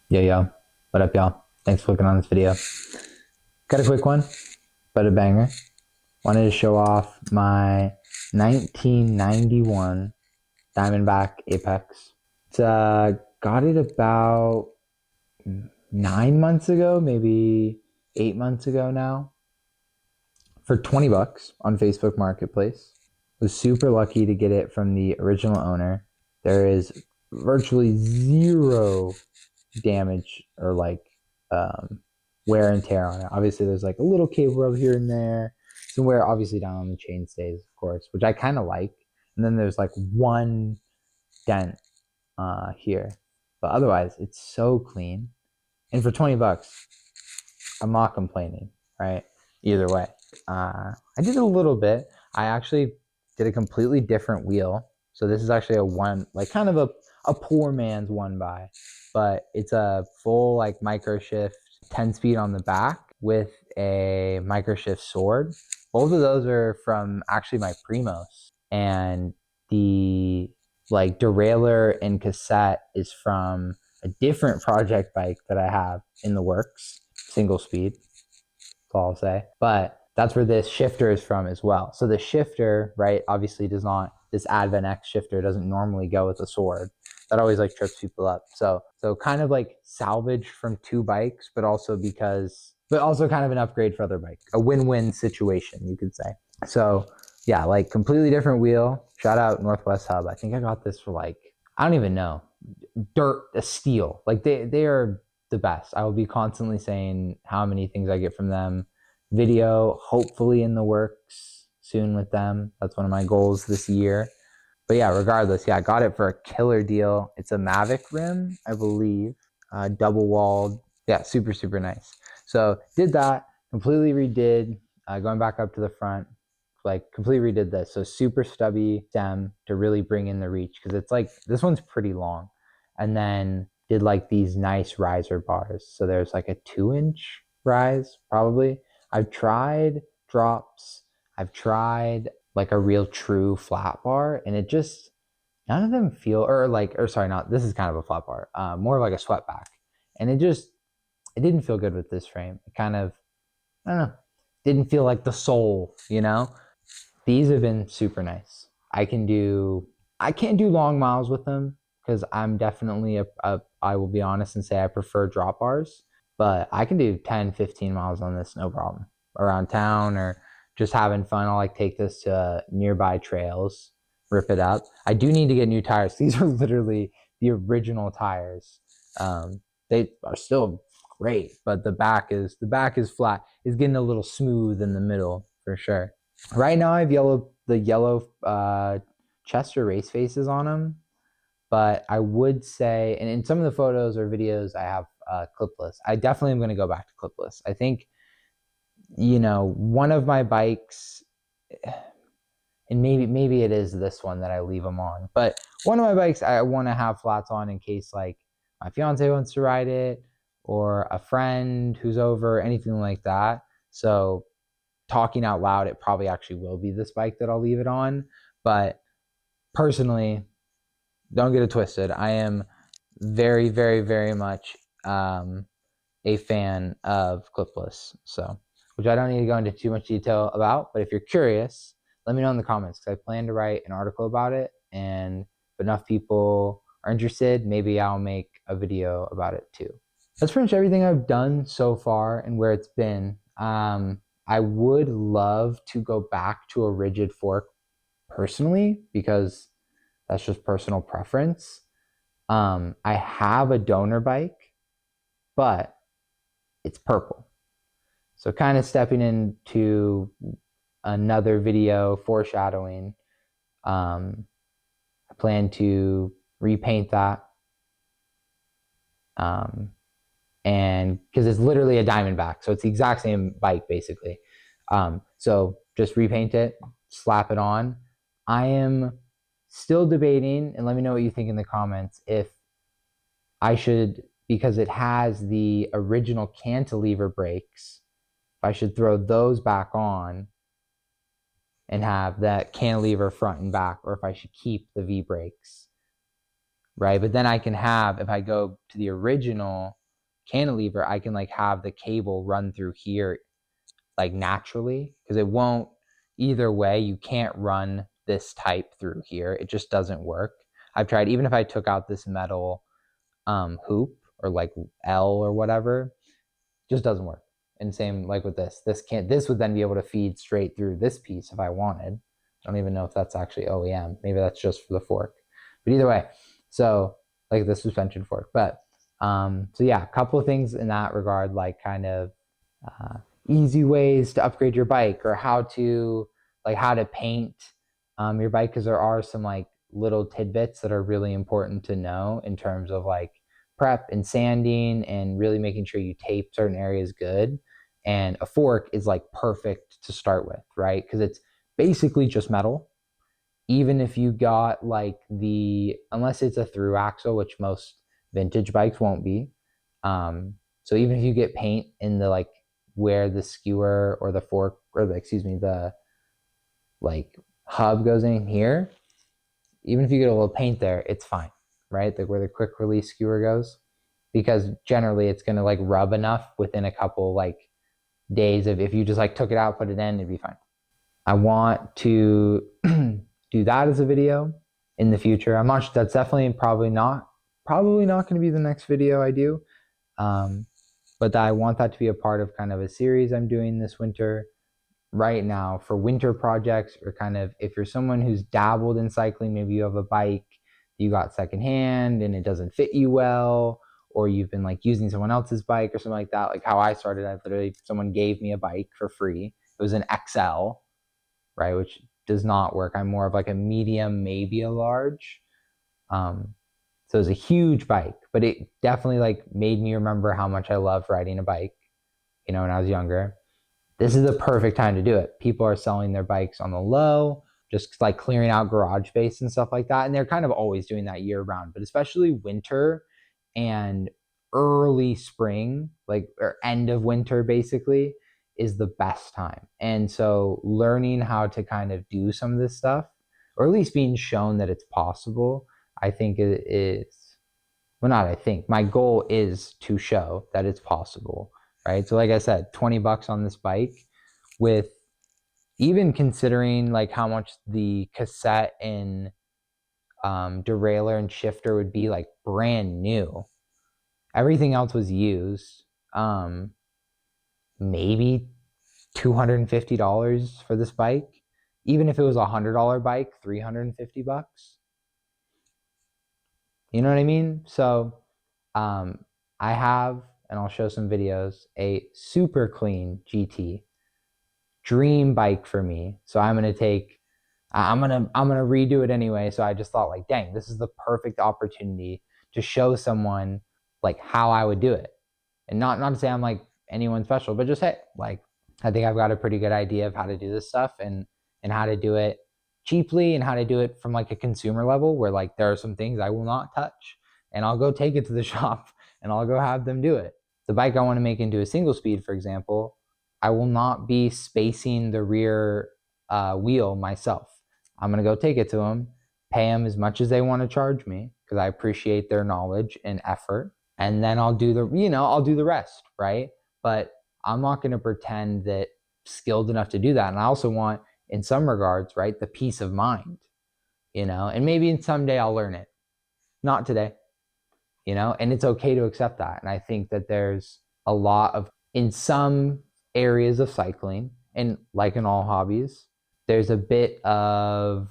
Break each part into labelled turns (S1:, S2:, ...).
S1: Yo, what up, y'all? Thanks for clicking on this video. Got a quick one, but a banger. Wanted to show off my 1991 Diamondback Apex. It's got it about 9 months ago, maybe 8 months ago now, for 20 bucks on Facebook Marketplace. Was super lucky to get it from the original owner. There is virtually zero damage or wear and tear on it. Obviously, there's like a little cable rub here and there, some wear obviously down on the chain stays, of course, which I kind of like. And then there's like one dent here, but otherwise it's so clean. And for 20 bucks, I'm not complaining, right? Either way, I did a little bit. I actually did a completely different wheel. So this is actually a one, like kind of a poor man's one by, but it's a full like micro shift 10 speed on the back with a micro shift sword. Both of those are from actually my Primos, and the like derailleur and cassette is from a different project bike that I have in the works, single speed. That's all I'll say. But that's where this shifter is from as well. So the shifter, right, obviously does not, this Advent X shifter doesn't normally go with a sword. That always like trips people up. So kind of like salvage from two bikes, but also kind of an upgrade for other bikes. A win-win situation, you could say. So yeah, like completely different wheel. Shout out Northwest Hub. I think I got this for like, I don't even know, a steal. Like they are the best. I will be constantly saying how many things I get from them. Video hopefully in the works soon with them. That's one of my goals this year. But yeah, regardless, yeah, I got it for a killer deal. It's a Mavic rim, I believe, double walled. Yeah, super nice. So did that, completely redid, going back up to the front, like completely redid this. So super stubby stem to really bring in the reach, because it's like this one's pretty long. And then did like these nice riser bars. So there's like a 2-inch rise probably. I've tried drops. I've tried like a real true flat bar, and it just, none of them feel, or sorry, not, this is kind of a flat bar, more of like a sweat back. And it didn't feel good with this frame. It kind of, I don't know, didn't feel like the soul, you know? These have been super nice. I can't do long miles with them because I'm definitely I will be honest and say I prefer drop bars, but I can do 10, 15 miles on this, no problem. Around town or just having fun. I'll like take this to nearby trails, rip it up. I do need to get new tires. These are literally the original tires. They are still great, but the back is flat. It's getting a little smooth in the middle for sure. Right now I have the yellow Chester race faces on them, but I would say, and in some of the photos or videos I have clipless. I definitely am going to go back to clipless. I think, one of my bikes, and maybe it is this one that I leave them on, but one of my bikes I want to have flats on in case like my fiance wants to ride it or a friend who's over, anything like that. So talking out loud, it probably actually will be this bike that I'll leave it on. But personally, don't get it twisted. I am very much a fan of clipless. So, which I don't need to go into too much detail about. But if you're curious, let me know in the comments, because I plan to write an article about it. And if enough people are interested, maybe I'll make a video about it too. That's pretty much everything I've done so far and where it's been. I would love to go back to a rigid fork personally, because that's just personal preference. I have a donor bike, but it's purple. So kind of stepping into another video foreshadowing. I plan to repaint that. And because it's literally a Diamondback, so it's the exact same bike basically. So just repaint it, slap it on. I am still debating, and let me know what you think in the comments, if I should, because it has the original cantilever brakes, if I should throw those back on and have that cantilever front and back, or if I should keep the V brakes. right? But then I can have, if I go to the original cantilever, I can like have the cable run through here like naturally, because it won't, either way, you can't run this type through here. It just doesn't work. I've tried, even if I took out this metal hoop or like L or whatever, just doesn't work. And same like with this. This would then be able to feed straight through this piece if I wanted. I don't even know if that's actually OEM. Maybe that's just for the fork. But either way, so like the suspension fork. But so yeah, a couple of things in that regard, like kind of uh, easy ways to upgrade your bike, or how to paint your bike, because there are some like little tidbits that are really important to know in terms of like prep and sanding and really making sure you tape certain areas good. And a fork is like perfect to start with, right? Because it's basically just metal. Even if you got like unless it's a through axle, which most vintage bikes won't be. So even if you get paint in the like where the skewer or the fork or the like hub goes in here, even if you get a little paint there, it's fine, right? Like where the quick release skewer goes, because generally it's gonna like rub enough within a couple like days of, if you just like took it out, put it in, it'd be fine. I want to do that as a video in the future. I'm not. That's definitely probably not going to be the next video I do. But I want that to be a part of kind of a series I'm doing this winter. Right now for winter projects, or kind of if you're someone who's dabbled in cycling, maybe you have a bike you got secondhand and it doesn't fit you well, or you've been like using someone else's bike or something like that. Like how I started, someone gave me a bike for free. It was an XL, right? Which does not work. I'm more of like a medium, maybe a large. So it was a huge bike, but it definitely like made me remember how much I love riding a bike, when I was younger. This is the perfect time to do it. People are selling their bikes on the low, just like clearing out garage space and stuff like that. And they're kind of always doing that year round, but especially winter and early spring, like or end of winter basically, is the best time. And so learning how to kind of do some of this stuff, or at least being shown that it's possible, I think it is, well, not I think, my goal is to show that it's possible, right? So like I said, 20 bucks on this bike, with even considering like how much the cassette and derailleur and shifter would be like brand new. Everything else was used. Maybe $250 for this bike. Even if it was $100 bike, 350 bucks. You know what I mean? So I have, and I'll show some videos, a super clean GT. Dream bike for me. So I'm gonna redo it anyway. So I just thought like, dang, this is the perfect opportunity to show someone like how I would do it. And not to say I'm like anyone special, but just, hey, like I think I've got a pretty good idea of how to do this stuff, and how to do it cheaply, and how to do it from like a consumer level, where like there are some things I will not touch, and I'll go take it to the shop and I'll go have them do it. The bike I want to make into a single speed, for example, I will not be spacing the rear wheel myself. I'm going to go take it to them, pay them as much as they want to charge me, because I appreciate their knowledge and effort. And then I'll do the rest, right? But I'm not going to pretend that skilled enough to do that. And I also want, in some regards, right, the peace of mind, and maybe someday I'll learn it. Not today, and it's okay to accept that. And I think that there's a lot of, in some areas of cycling, and like in all hobbies, there's a bit of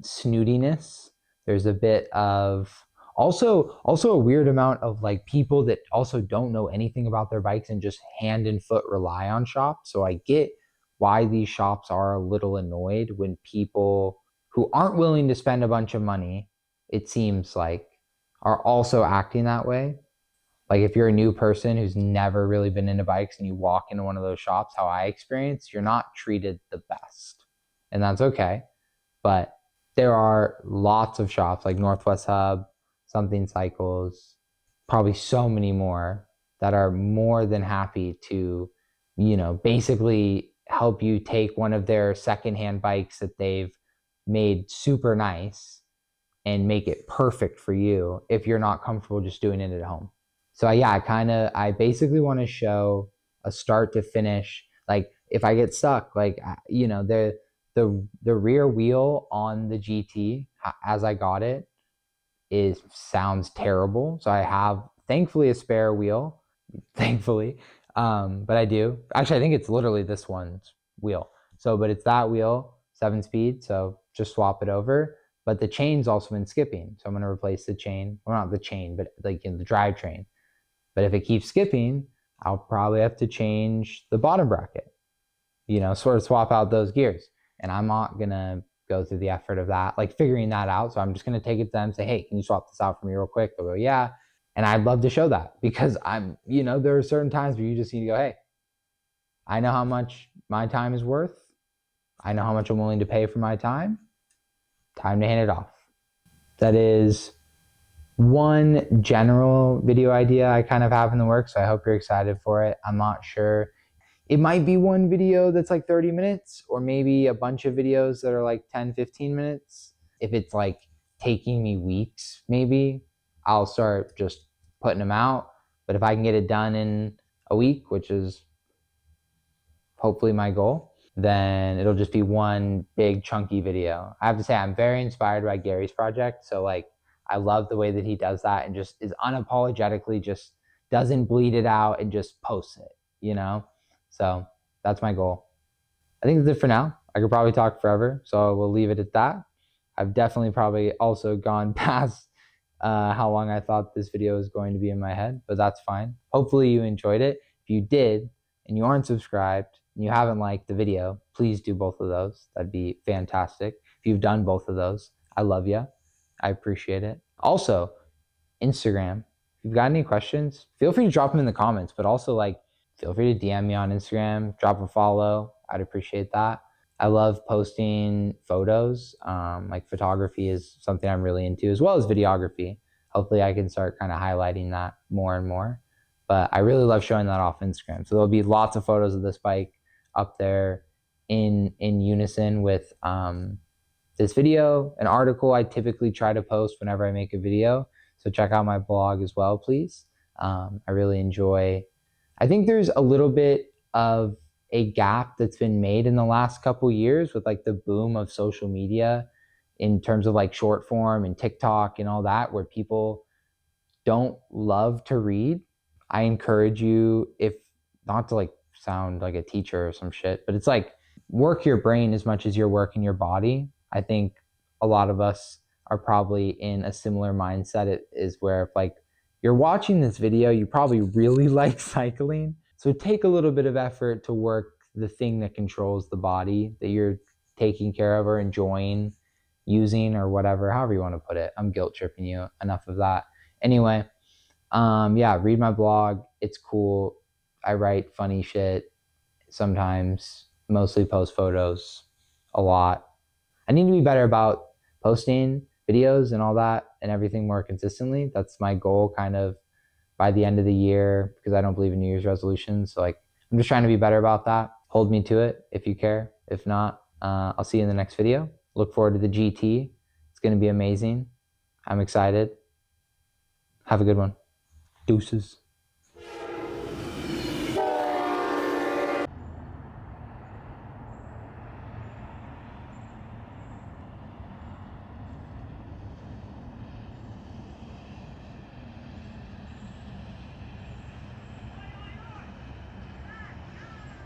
S1: snootiness. There's a bit of also a weird amount of like people that also don't know anything about their bikes and just hand and foot rely on shops. So I get why these shops are a little annoyed when people who aren't willing to spend a bunch of money, it seems like, are also acting that way. Like if you're a new person who's never really been into bikes and you walk into one of those shops, how I experience, you're not treated the best. And that's okay. But there are lots of shops like Northwest Hub, Something Cycles, probably so many more, that are more than happy to, basically help you take one of their secondhand bikes that they've made super nice and make it perfect for you if you're not comfortable just doing it at home. So yeah, I basically want to show a start to finish. Like if I get stuck, like the rear wheel on the GT as I got it is sounds terrible. So I have thankfully a spare wheel, thankfully. But I do. Actually, I think it's literally this one's wheel. So, but it's that wheel, 7-speed. So just swap it over. But the chain's also been skipping. So I'm going to replace the chain. Well, not the chain, but like in the drivetrain. But if it keeps skipping, I'll probably have to change the bottom bracket, sort of swap out those gears. And I'm not going to go through the effort of that, like figuring that out. So I'm just going to take it to them and say, hey, can you swap this out for me real quick? They'll go, yeah. And I'd love to show that because there are certain times where you just need to go, hey, I know how much my time is worth. I know how much I'm willing to pay for my time. Time to hand it off. That is one general video idea I kind of have in the works. So I hope you're excited for it. I'm not sure. It might be one video that's like 30 minutes or maybe a bunch of videos that are like 10, 15 minutes. If it's like taking me weeks, maybe I'll start just putting them out. But if I can get it done in a week, which is hopefully my goal, then it'll just be one big chunky video. I have to say I'm very inspired by Gary's project. So like I love the way that he does that and just is unapologetically just doesn't bleed it out and just posts it. So that's my goal. I think that's it for now. I could probably talk forever, so we'll leave it at that. I've definitely probably also gone past how long I thought this video was going to be in my head, but that's fine. Hopefully you enjoyed it. If you did and you aren't subscribed and you haven't liked the video, please do both of those. That'd be fantastic. If you've done both of those, I love you. I appreciate it. Also, Instagram. If you've got any questions, feel free to drop them in the comments, but also feel free to DM me on Instagram, drop a follow. I'd appreciate that. I love posting photos. Like photography is something I'm really into, as well as videography. Hopefully I can start kind of highlighting that more and more. But I really love showing that off Instagram. So there'll be lots of photos of this bike up there in unison with this video. An article I typically try to post whenever I make a video. So check out my blog as well, please. I really enjoy. I think there's a little bit of a gap that's been made in the last couple years with like the boom of social media in terms of like short form and TikTok and all that, where people don't love to read. I encourage you, if not to like sound like a teacher or some shit, but it's like work your brain as much as you're working your body. I think a lot of us are probably in a similar mindset. It is where if like you're watching this video, you probably really like cycling. So take a little bit of effort to work the thing that controls the body that you're taking care of or enjoying using or whatever, however you want to put it. I'm guilt tripping you. Enough of that. Anyway, yeah, read my blog. It's cool. I write funny shit sometimes, mostly post photos a lot. I need to be better about posting videos and all that and everything more consistently. That's my goal kind of by the end of the year, because I don't believe in New Year's resolutions. So like, I'm just trying to be better about that. Hold me to it if you care. If not, I'll see you in the next video. Look forward to the GT. It's going to be amazing. I'm excited. Have a good one. Deuces.